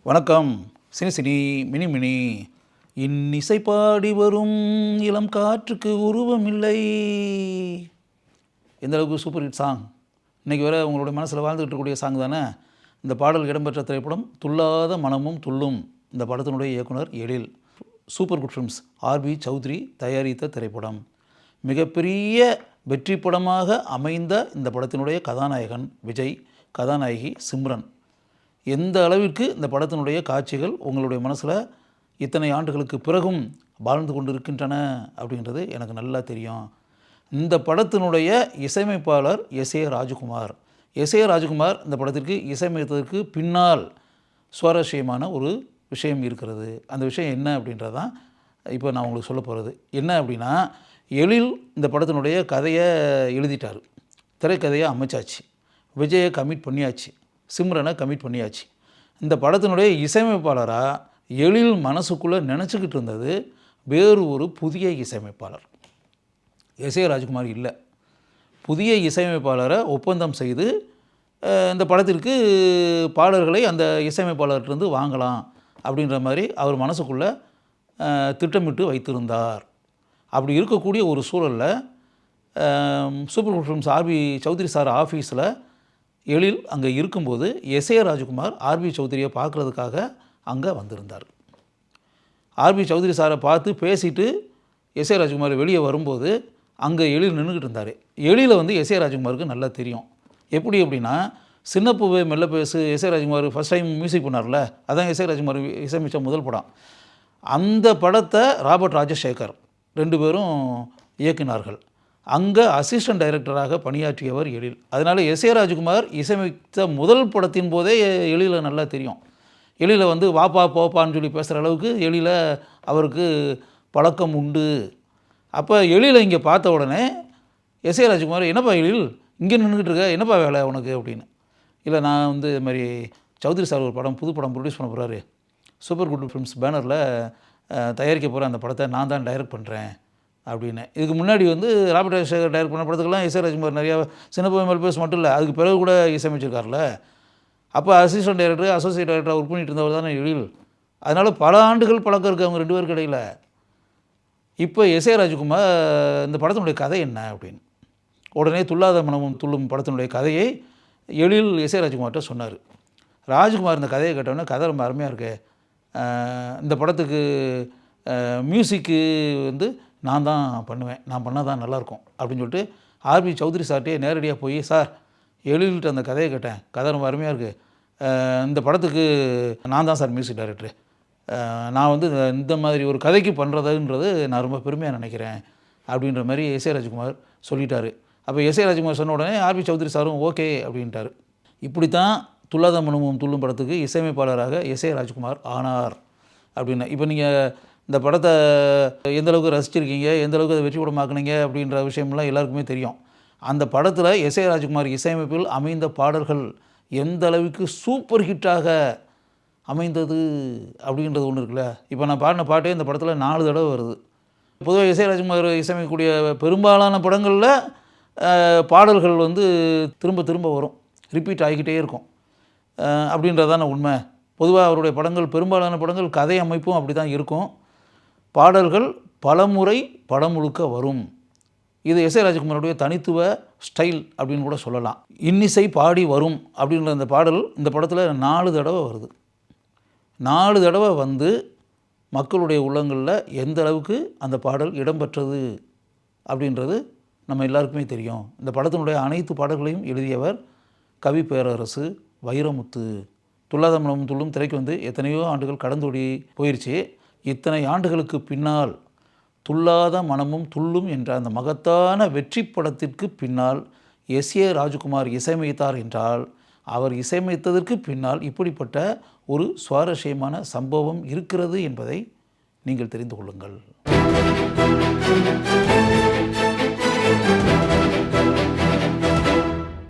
வணக்கம். Cine cine mini mini இன்னிசை பாடி வரும் இளம் காற்றுக்கு உருவம் இல்லை. எந்த அளவுக்கு சூப்பர் ஹிட் சாங். இன்றைக்கி வர உங்களுடைய மனசில் வாழ்ந்துகிட்டு இருக்கக்கூடிய சாங் தானே. இந்த பாடல் இடம்பெற்ற திரைப்படம் துள்ளாத மனமும் துள்ளும். இந்த படத்தினுடைய இயக்குனர் Ezhil. Super good films RB Choudhary தயாரித்த திரைப்படம். மிகப்பெரிய வெற்றி படமாக அமைந்த இந்த படத்தினுடைய கதாநாயகன் விஜய், கதாநாயகி சிம்ரன். எந்த அளவிற்கு இந்த படத்தினுடைய காட்சிகள் உங்களுடைய மனசில் இத்தனை ஆண்டுகளுக்கு பிறகும் வாழ்ந்து கொண்டு இருக்கின்றன அப்படின்றது எனக்கு நல்லா தெரியும். இந்த படத்தினுடைய இசையமைப்பாளர் எஸ்.ஏ. ராஜகுமார். எஸ்.ஏ. ராஜகுமார் இந்த படத்திற்கு இசையமைத்ததற்கு பின்னால் சுவாரஸ்யமான ஒரு விஷயம் இருக்கிறது. அந்த விஷயம் என்ன அப்படின்றது தான் இப்போ நான் உங்களுக்கு சொல்ல போகிறது. என்ன அப்படின்னா, எழில் இந்த படத்தினுடைய கதையை எழுதிட்டார், திரைக்கதையை அமைச்சாச்சு, விஜயை கமிட் பண்ணியாச்சு, சிம்ரனை கமிட் பண்ணியாச்சு. இந்த படத்தினுடைய இசையமைப்பாளராக எழில் மனசுக்குள்ளே நினச்சிக்கிட்டு இருந்தது வேறு ஒரு புதிய இசையமைப்பாளர். எஸ்.ஏ. ராஜகுமார் இல்லை, புதிய இசையமைப்பாளரை ஒப்பந்தம் செய்து இந்த படத்திற்கு பாடல்களை அந்த இசையமைப்பாளர்கிட்டருந்து வாங்கலாம் அப்படின்ற மாதிரி அவர் மனசுக்குள்ளே திட்டமிட்டு வைத்திருந்தார். அப்படி இருக்கக்கூடிய ஒரு சூழலில் super good films RB Choudhary sir ஆஃபீஸில் எழில் அங்கே இருக்கும்போது எஸ்.ஏ. ராஜகுமார் ஆர்பி சௌத்ரியை பார்க்குறதுக்காக அங்கே வந்திருந்தார். ஆர்பி சௌத்ரி சாரை பார்த்து பேசிட்டு எஸ்.ஏ. ராஜகுமார் வெளியே வரும்போது அங்கே எழில் நின்றுக்கிட்டு இருந்தார். எழில எஸ்.ஏ. ராஜகுமாருக்கு நல்லா தெரியும். எப்படி அப்படின்னா, சின்ன பூவே மெல்ல பேசு எஸ்.ஏ. ராஜகுமார் ஃபஸ்ட் டைம் மியூசிக் பண்ணார்ல, அதான் எஸ்.ஏ. ராஜகுமார் இசையமைச்ச முதல் படம். அந்த படத்தை ராபர்ட் ராஜசேகர் 2 பேரும் இயக்கினார்கள். அங்கே அசிஸ்டன்ட் டைரக்டராக பணியாற்றியவர் எழில். அதனால் எஸ்.ஏ. ராஜகுமார் இசையமைத்த முதல் படத்தின் போதே எழில நல்லா தெரியும். எழில வாப்பா போப்பான்னு சொல்லி பேசுகிற அளவுக்கு எழில அவருக்கு பழக்கம் உண்டு. அப்போ எழில இங்கே பார்த்த உடனே எஸ்.ஏ. ராஜகுமார், என்னப்பா எழில் இங்கே நின்றுக்கிட்டு இருக்க, என்னப்பா வேலை உனக்கு அப்படின்னு. இல்லை, நான் இது மாதிரி சௌத்ரி சார் ஒரு படம், புது படம் ப்ரொடியூஸ் பண்ண போகிறாரு, சூப்பர் குட் ஃபிலிம்ஸ் பேனரில் தயாரிக்க போகிற அந்த படத்தை நான் தான் டைரக்ட் பண்ணுறேன் அப்படின்னு. இதுக்கு முன்னாடி ராபர்ட் ராஜசேகர் டைரக்ட் பண்ண படத்துக்கெல்லாம் எஸ்.ஏ. ராஜகுமார் நிறையா சின்ன பூவே மெல்ல பேசு மட்டும் இல்லை, அதுக்கு பிறகு கூட இசையமைச்சிருக்கார்ல. அப்போ அசிஸ்டன்ட் டைரக்டர், அசோசியேட் டைரக்டராக ஒர்க் பண்ணிட்டு இருந்தவர் தானே எழில். அதனால் பல ஆண்டுகள் பழக்கம் இருக்குது அவங்க 2 பேருக்கு இடையில். இப்போ எஸ்.ஏ. ராஜகுமார் இந்த படத்தினுடைய கதை என்ன அப்படின்னு உடனே துள்ளாத மனமும் துள்ளும் படத்தினுடைய கதையை எழில் எஸ்.ஏ. ராஜகுமார்கிட்ட சொன்னார். ராஜகுமார் இந்த கதையை கேட்டோன்னே, கதை ரொம்ப அருமையாக இருக்கு, இந்த படத்துக்கு மியூசிக்கு நான் தான் பண்ணுவேன், நான் பண்ணால் தான் நல்லாயிருக்கும் அப்படின்னு சொல்லிட்டு ஆர்பி சௌத்ரி சார்ட்டே நேரடியாக போய், சார் எழில்கிட்ட அந்த கதையை கேட்டேன், கதை ரொம்ப அருமையாக இருக்குது, இந்த படத்துக்கு நான் தான் சார் மியூசிக் டைரக்டரு, நான் இந்த மாதிரி ஒரு கதைக்கு பண்ணுறதுன்றது நான் ரொம்ப பெருமையாக நினைக்கிறேன் அப்படின்ற மாதிரி எஸ்.ஏ. ராஜகுமார் சொல்லிட்டார். அப்போ எஸ்.ஏ. ராஜகுமார் சொன்ன உடனே ஆர்பி சௌத்ரி சாரும் ஓகே அப்படின்ட்டார். இப்படி தான் துள்ளாத மனமும் துள்ளும் படத்துக்கு இசையமைப்பாளராக எஸ்.ஏ. ராஜகுமார் ஆனார் அப்படின்னு. இப்போ நீங்கள் இந்த படத்தை எந்தளவுக்கு ரசிச்சிருக்கீங்க, எந்தளவுக்கு அதை வெற்றி படமாக்குனீங்க அப்படின்ற விஷயம்லாம் எல்லாருக்குமே தெரியும். அந்த படத்தில் எஸ்.ஏ. ராஜகுமார் இசையமைப்பில் அமைந்த பாடல்கள் எந்த அளவுக்கு சூப்பர் ஹிட்டாக அமைந்தது அப்படின்றது ஒன்று இருக்குல்ல. இப்போ நான் பாடின பாட்டே இந்த படத்தில் 4 தடவை வருது. பொதுவாக எஸ்.ஏ. ராஜகுமார் இசையமைக்கக்கூடிய பெரும்பாலான படங்களில் பாடல்கள் திரும்ப திரும்ப வரும், ரிப்பீட் ஆகிக்கிட்டே இருக்கும் அப்படின்றதான உண்மை. பொதுவாக அவருடைய படங்கள், பெரும்பாலான படங்கள் கதை அமைப்பும் அப்படி தான் இருக்கும். பாடல்கள் பலமுறை படம் முழுக்க வரும். இது எஸ்.ஏ. ராஜகுமாருடைய தனித்துவ ஸ்டைல் அப்படின்னு கூட சொல்லலாம். இன்னிசை பாடி வரும் அப்படின்ற அந்த பாடல் இந்த படத்தில் 4 தடவை வருது. 4 தடவை மக்களுடைய உள்ளங்களில் எந்த அளவுக்கு அந்த பாடல் இடம்பெற்றது அப்படின்றது நம்ம எல்லாருக்குமே தெரியும். இந்த படத்தினுடைய அனைத்து பாடல்களையும் எழுதியவர் கவி பேரரசு வைரமுத்து. துள்ளாத மனமும் துள்ளும் திரைக்கு எத்தனையோ ஆண்டுகள் கடந்தோடி போயிடுச்சு. இத்தனை ஆண்டுகளுக்கு பின்னால் துள்ளாத மனமும் துள்ளும் என்ற அந்த மகத்தான வெற்றி படத்திற்கு பின்னால் எஸ்.ஏ. ராஜகுமார் இசையமைத்தார் என்றால், அவர் இசையமைத்ததற்கு பின்னால் இப்படிப்பட்ட ஒரு சுவாரஸ்யமான சம்பவம் இருக்கிறது என்பதை நீங்கள் தெரிந்து கொள்ளுங்கள்.